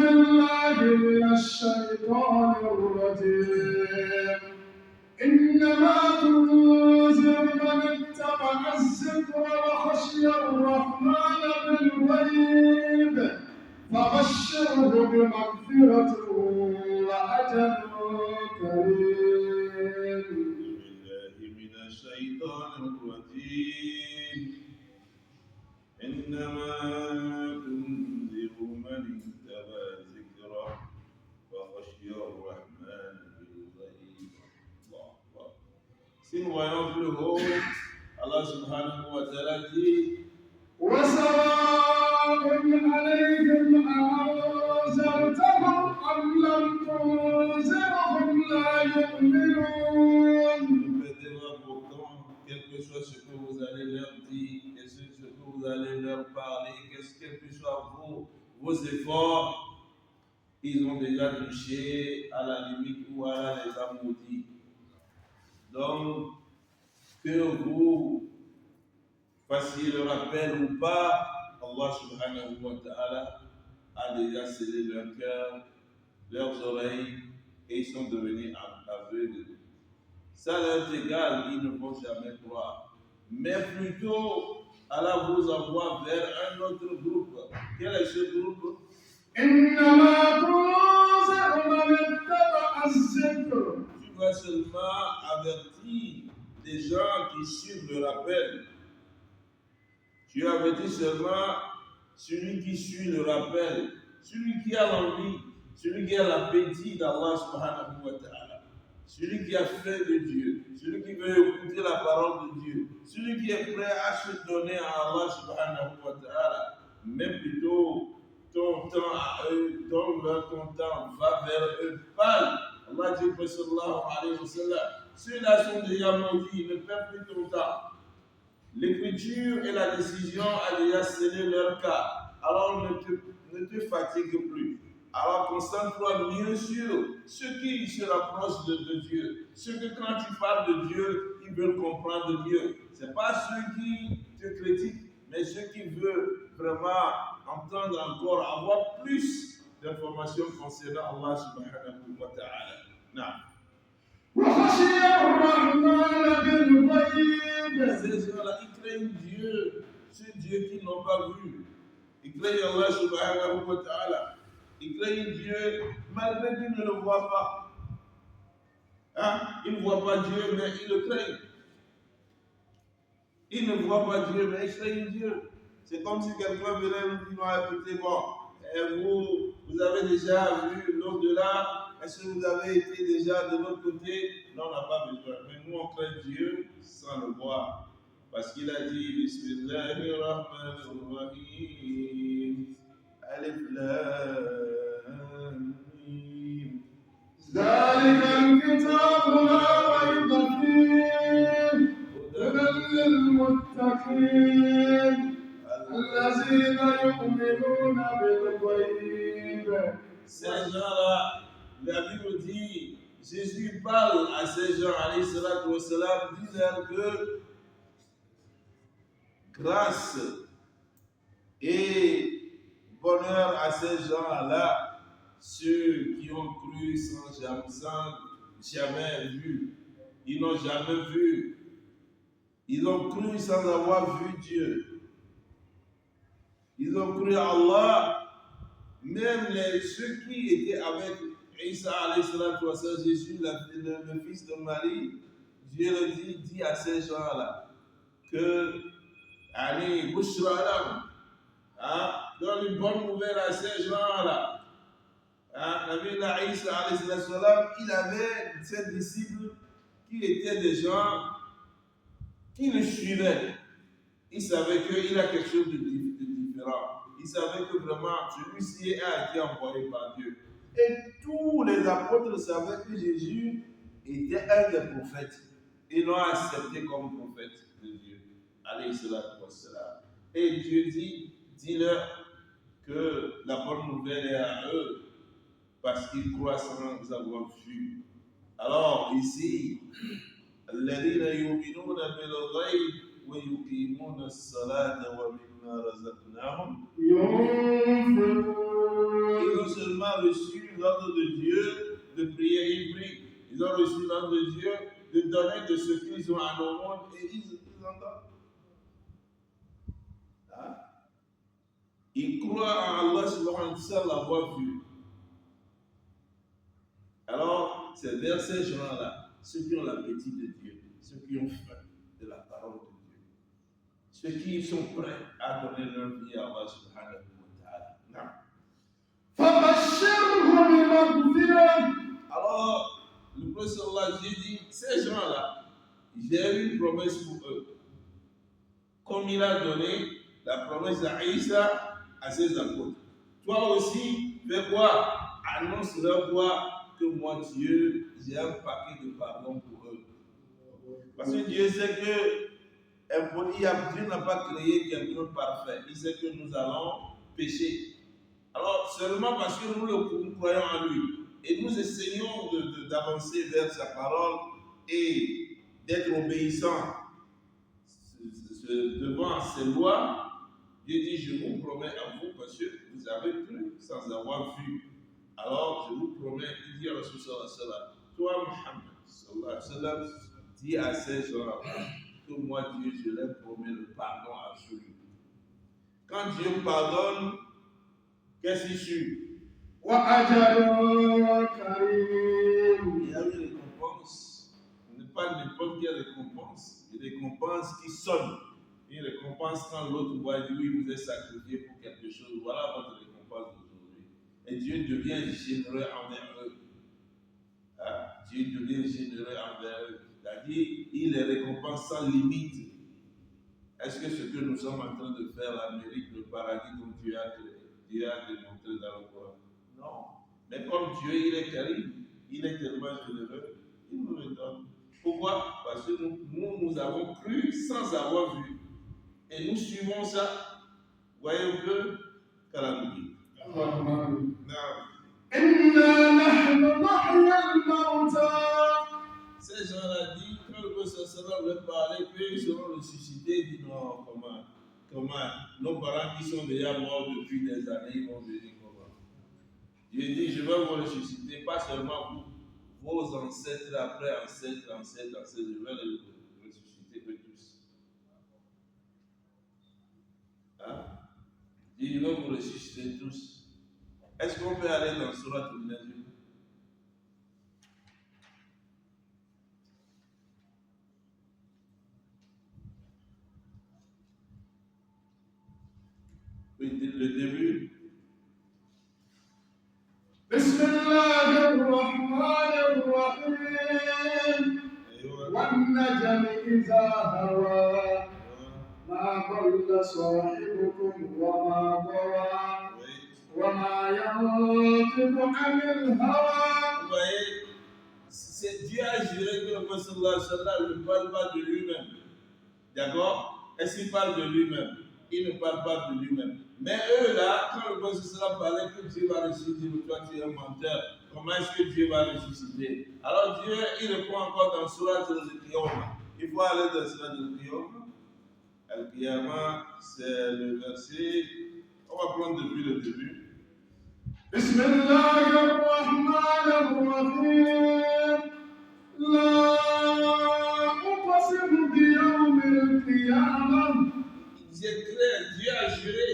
بالله من الشيطان الرجيم إنما تنذر من اتبع الذكر وخشي الرحمن بالغيب فبشره بمغفرة وأجر كريم. بالله من الشيطان الرجيم إنما تنذر من اتبع ذكره وخشي الرحمن بالغيب. الله أكبر. Si nous voyons plus haut, Allah subhanahu wa ta'ala dit وسواء عليهم أنذرتهم أم لم تنذرهم لا يؤمنون. pourtant, quel que soit ce que vous allez leur dire, ce que vous allez leur parler, quel que soit vos efforts, ils ont déjà touché à la limite où Allah les a maudits. Donc, que vous fassiez le rappel ou pas, Allah subhanahu wa ta'ala a déjà scellé leur cœur, leurs oreilles, et ils sont devenus aveugles. Ça leur est égal, ils ne vont jamais croire. Mais plutôt, Allah vous envoie vers un autre groupe. Quel est ce groupe? إنما تنذر من اتبع الذكر. Tu vas seulement avertir des gens qui suivent le rappel. Tu avertis seulement celui qui suit le rappel, celui qui a l'envie, celui qui a l'appétit d'Allah subhanahu wa ta'ala, celui qui a faim de Dieu, celui qui veut écouter la parole de Dieu, celui qui est prêt à se donner à Allah subhanahu wa ta'ala. Mais plutôt, ton temps à eux, donne-leur ton temps, va vers eux, parle. Allah dit, sallallahu alayhi wa sallam, ceux-là sont déjà maudits, ne perds plus ton temps. L'écriture et la décision a déjà scellé leur cas. Alors ne te fatigue plus. Alors concentre-toi mieux sur ceux qui se rapprochent de Dieu. Ceux que quand tu parles de Dieu, ils veulent comprendre mieux. Ce n'est pas ceux qui te critiquent, mais ceux qui veulent vraiment entendre encore, avoir plus d'informations concernant Allah subhanahu wa ta'ala. Non. وخشي الرحمن بالغيب. Ces gens-là, ils craignent Dieu, ce Dieu qu'ils n'ont pas vu. Ils craignent Allah subhanahu wa ta'ala. Ils craignent Dieu malgré qu'ils ne le voient pas. Hein? Ils ne voient pas Dieu, mais ils le craignent. Ils ne voient pas Dieu, mais ils craignent Dieu. C'est comme si quelqu'un venait nous dire, non, écoutez, bon, vous avez déjà vu l'au-delà. Est-ce que vous avez été déjà de l'autre côté? Non, on n'a pas besoin. Mais nous, on craint Dieu sans le voir. Parce qu'il a dit, Bismillahirrahmanirrahim, Alif Lam Mim. ذلك الكتاب لا ريب فيه هدى للمتقين الذين يؤمنون بالغيب. Ces gens-là, la Bible dit, Jésus parle à ces gens, alayhi salatu wa salam, disant que grâce et bonheur à ces gens-là, ceux qui ont cru sans jamais vu. Ils n'ont jamais vu. Ils ont cru sans avoir vu Dieu. Ils ont cru à Allah. Même ceux qui étaient avec Isa alayhi salatu wa salam, Jésus, le fils de Marie, Dieu le dit à ces gens-là que allez, Bushra donne une bonne nouvelle à ces gens-là. Nabi Isa alayhi salatu wa salam, il avait ses disciples qui étaient des gens qui le suivaient. Il savait qu'il a quelque chose de différent. Il savait que vraiment celui-ci a été envoyé par Dieu. Et tous les apôtres savaient que Jésus était un des prophètes. Ils l'ont accepté comme prophète de Dieu. Alayhi salatu wa salam. Et Dieu dit, dis-leur que la bonne nouvelle est à eux parce qu'ils croient sans avoir vu. Alors ici, الذين يؤمنون بالغيب ويقيمون الصلاة ومما رزقناهم. Ils ont ce a reçu l'ordre de Dieu de prier, ils prient. Ils ont reçu l'ordre de Dieu de donner de ce qu'ils ont à nos mondes et ils entendent. Hein? Ils croient en Allah subhanahu sans l'avoir vu. Alors, c'est vers ces gens-là, ceux qui ont l'appétit de Dieu, ceux qui ont faim de la parole de Dieu, ceux qui sont prêts à donner leur vie à Allah subhanahu wa ta'ala. Alors, le prophète sallallahu alayhi wa sallam dit, ces gens-là, j'ai une promesse pour eux. Comme il a donné la promesse à Isa à ses apôtres. Toi aussi, fais quoi? Annonce-leur quoi? Que moi, Dieu, j'ai un paquet de pardon pour eux. Parce que Dieu sait que Dieu n'a pas créé quelqu'un parfait. Il sait que nous allons pécher. Alors, seulement parce que nous croyons en lui et nous essayons d'avancer vers sa parole et d'être obéissants devant ses lois, Dieu dit, je vous promets à vous, parce que vous avez cru sans avoir vu. Alors, je vous promets, il dit à Rasul sallallahu alayhi wa sallam, toi, Muhammad sallallahu alayhi wa sallam, dis à ces gens-là que moi, Dieu, je leur promets le pardon absolu. Quand Dieu pardonne, qu'est-ce qu'il suit? Il y a une récompense. Ce n'est pas n'importe quelle récompense. Une récompense qui sonne. Une récompense quand l'autre voit et dit oui, vous êtes sacrifié pour quelque chose. Voilà votre récompense d'aujourd'hui. Et Dieu devient généreux envers eux. Hein? Dieu devient généreux envers eux. C'est-à-dire, il les récompense sans limite. Est-ce que ce que nous sommes en train de faire là mérite le paradis comme Dieu a démontré dans le Coran? Non. Mais comme Dieu, il est karim, il est tellement généreux, il nous le donne. Pourquoi? Parce que nous avons cru sans avoir vu. Et nous suivons ça. Voyez un peu Kalamoubi. Ces gens-là disent, quand le prophète leur parlait, qu'ils seront ressuscités, ils disent non, comment nos parents qui sont déjà morts depuis des années, ils vont venir comment? Dieu dit, je vais vous ressusciter, pas seulement vous, vos ancêtres, après ancêtres, je vais les ressusciter eux tous. Hein? Il va vous ressusciter tous. Est-ce qu'on peut aller dans Surat al-Najm? Oui, le début. Bismillahirrahmanirrahim. وَالنَّجْمِ إِذَا هَوَى مَا ضَلَّ صَاحِبُكُمْ وَمَا غَوَى وَمَا يَنطِقُ عَنِ الْهَوَى. Vous voyez, c'est Dieu a juré que le prophète sallallahu alayhi wa sallam ne parle pas de lui-même. D'accord? Est-ce qu'il parle de lui-même? Il ne parle pas de lui-même. Mais eux là, quand le prophète sallallahu alayhi wa sallam parlait que Dieu va ressusciter, toi tu es un menteur. Comment est-ce que Dieu va ressusciter? Alors Dieu, il répond encore dans Surat al-Qiyamah. Il faut aller dans Surat al-Qiyamah. Al-Qiyamah, c'est le verset. On va prendre depuis le début. Bismillahirrahmanirrahim. La uqsimu biyawmil qiyamah. C'est clair, Dieu a juré,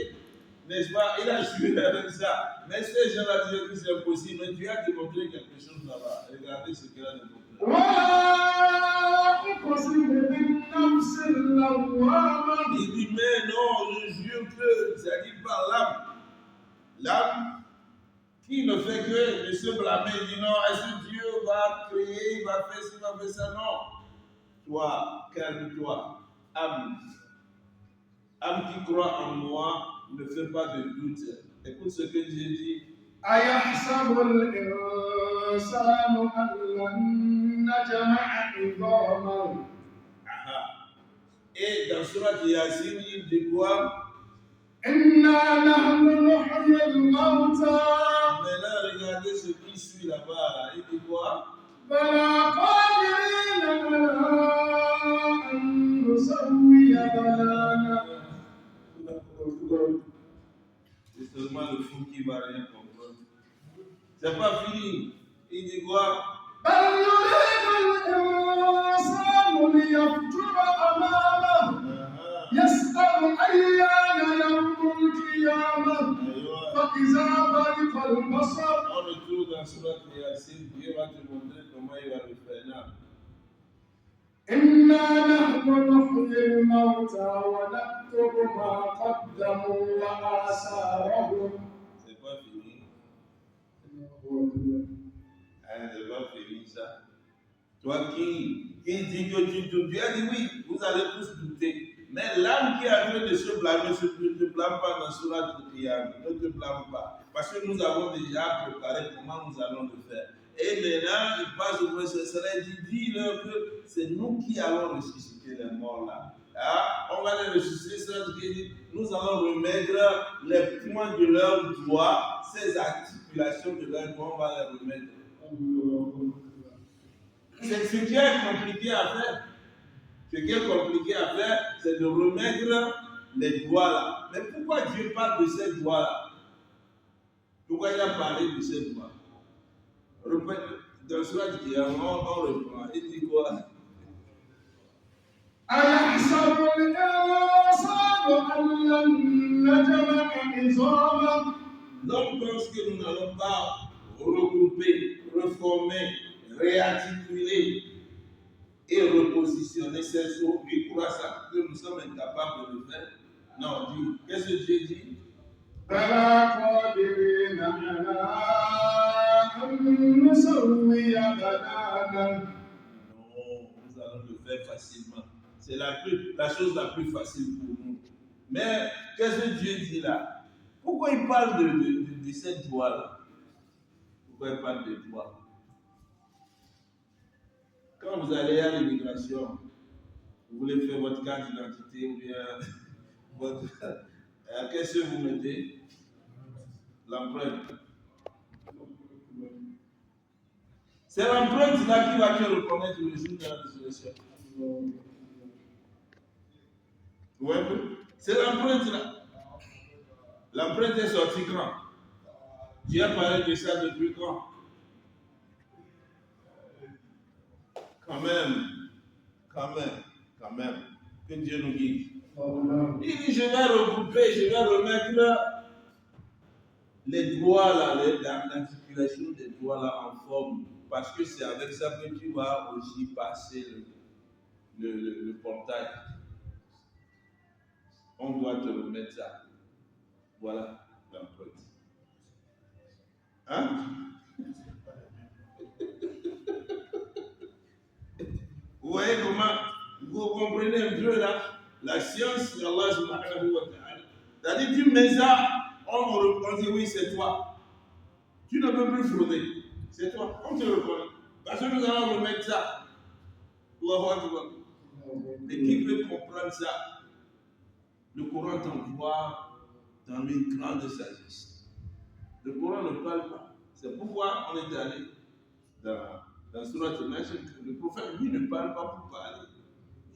n'est-ce pas? Il a juré avec ça. Mais ces gens-là disaient que c'est impossible, mais Dieu a démontré quelque chose là-bas. Regardez ce qu'il a démontré. Il dit, mais non, je jure que, c'est-à-dire par l'âme. L'âme qui ne fait que de se blâmer, il dit non, est-ce que Dieu va créer, il va faire ci, il va faire ça? Non. Toi, calme-toi, âme. Âme qui croit en moi, ne fait pas de doute. Écoute ce que Dieu dit. أيحسب الإنسان أن لن نجمع عظامه. Et dans Surat Yasin, il dit quoi? إنا نحن نحيي الموتى. Maintenant, regardez ce qui suit là-bas. Il dit quoi? بلى قادرين على أن نسوي بنانا. C'est seulement le fou qui va rien comprendre. C'est pas fini. Il dit quoi? بل يريد الإنسان ليفجر أمامه يسأل أيان يوم القيامة فإذا برق البصر. On retrouve dans Surat Yassine, Dieu va te montrer comment il va le faire. إنا نحن نحيي الموتى ونكتب ما قدموا وآثارهم. C'est pas fini. C'est pas fini ça. Toi qui dis que tu as dit oui, vous allez tous douter. Mais l'âme qui est en train de se blâmer, ne te blâme pas dans Surat Qiyam. Ne te blâme pas. Parce que nous avons déjà préparé comment nous allons le faire. Et maintenant, il passe au moins ce serait dis-leur que c'est nous qui allons ressusciter les morts là. Ah, on va les ressusciter, nous allons remettre les points de leurs doigts, ces articulations de leurs doigts, on va les remettre. C'est ce qui est compliqué à faire. Ce qui est compliqué à faire, c'est de remettre les doigts là. Mais pourquoi Dieu parle de ces doigts là? Pourquoi il a parlé de ces doigts? Dans ce cas, on reprend. Il dit quoi? أيحسب الإنسان أن لن نجمع عظامه. L'homme pense que nous n'allons pas regrouper, reformer, réarticuler et repositionner ces os. Il croit ça que nous sommes incapables de le faire. Non, dis, qu'est-ce que Dieu dit? بلى قادرين على أن نسوي بنانا. Non, nous allons le faire facilement. C'est la chose la plus facile pour nous. Mais qu'est-ce que Dieu dit là? Pourquoi il parle de cette doigt-là? Pourquoi il parle de doigt? Quand vous allez à l'immigration, vous voulez faire votre carte d'identité ou bien votre... qu'est-ce que vous mettez? L'empreinte. C'est l'empreinte là qui va te reconnaître le jour de la résurrection. Vous voyez? C'est l'empreinte là. L'empreinte est sortie quand? Dieu a parlé de ça depuis quand? Quand même. Que Dieu nous guide. Il dit, je vais regrouper, je vais remettre les doigts là, l'articulation des doigts là en forme. Parce que c'est avec ça que tu vas aussi passer le portail. On doit te remettre ça. Voilà l'empreinte. Hein? Vous voyez comment vous comprenez un peu là la science d'Allah subhanahu wa ta'ala. C'est-à-dire tu mets ça, on dit oui c'est toi. Tu ne peux plus frauder. C'est toi, on te reconnaît. Parce que nous allons remettre ça. Mais qui peut comprendre ça? Le Coran t'envoie dans une grande sagesse. Le Coran ne parle pas. C'est pourquoi on est allé dans Surat al-Najm. Le prophète, lui, ne parle pas pour parler.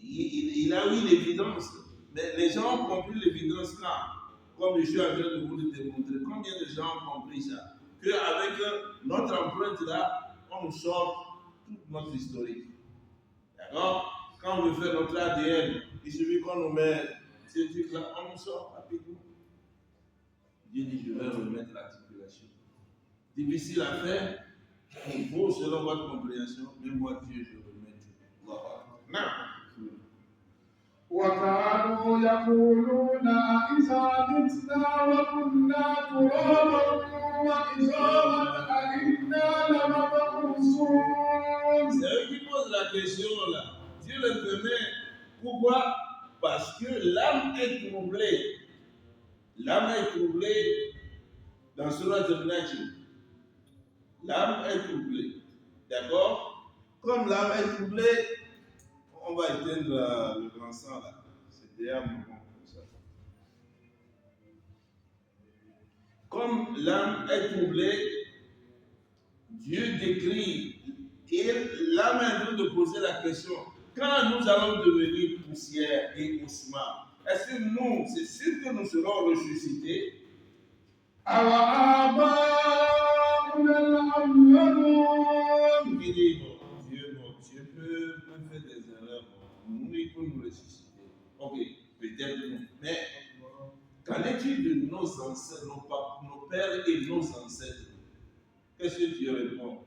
Il a eu l'évidence. Mais les gens ont compris l'évidence là. Comme je suis en train de vous le démontrer. Combien de gens ont compris ça? Qu'avec notre empreinte là, on sort toute notre historique. D'accord? Quand on veut faire notre ADN, il suffit qu'on nous met ces trucs-là, on nous sort rapidement. Dieu dit, je vais remettre l'articulation. Difficile à faire, vous, selon votre compréhension, mais moi, Dieu, je remets tout. Non. وكانوا يقولون إذا متنا وكنا ترابا وعظاما أئنا لمبعوثون. C'est eux qui posent la question là. Dieu le permet. Pourquoi? Parce que l'âme est troublée. L'âme est troublée dans Surat al-Najm. L'âme est troublée. D'accord? Comme l'âme est troublée, on va éteindre le grand sang là. C'est déjà un moment comme ça. Comme l'âme est troublée, Dieu décrit. Et l'âme est en train de poser la question. Quand nous allons devenir poussière et ossements, est-ce que nous, c'est sûr que nous serons ressuscités? أَوَآبَاؤُنَا nous, il peut nous ressusciter. Ok, peut-être non. Mais qu'en est-il de nos ancêtres, nos pères et nos ancêtres? Qu'est-ce que tu réponds?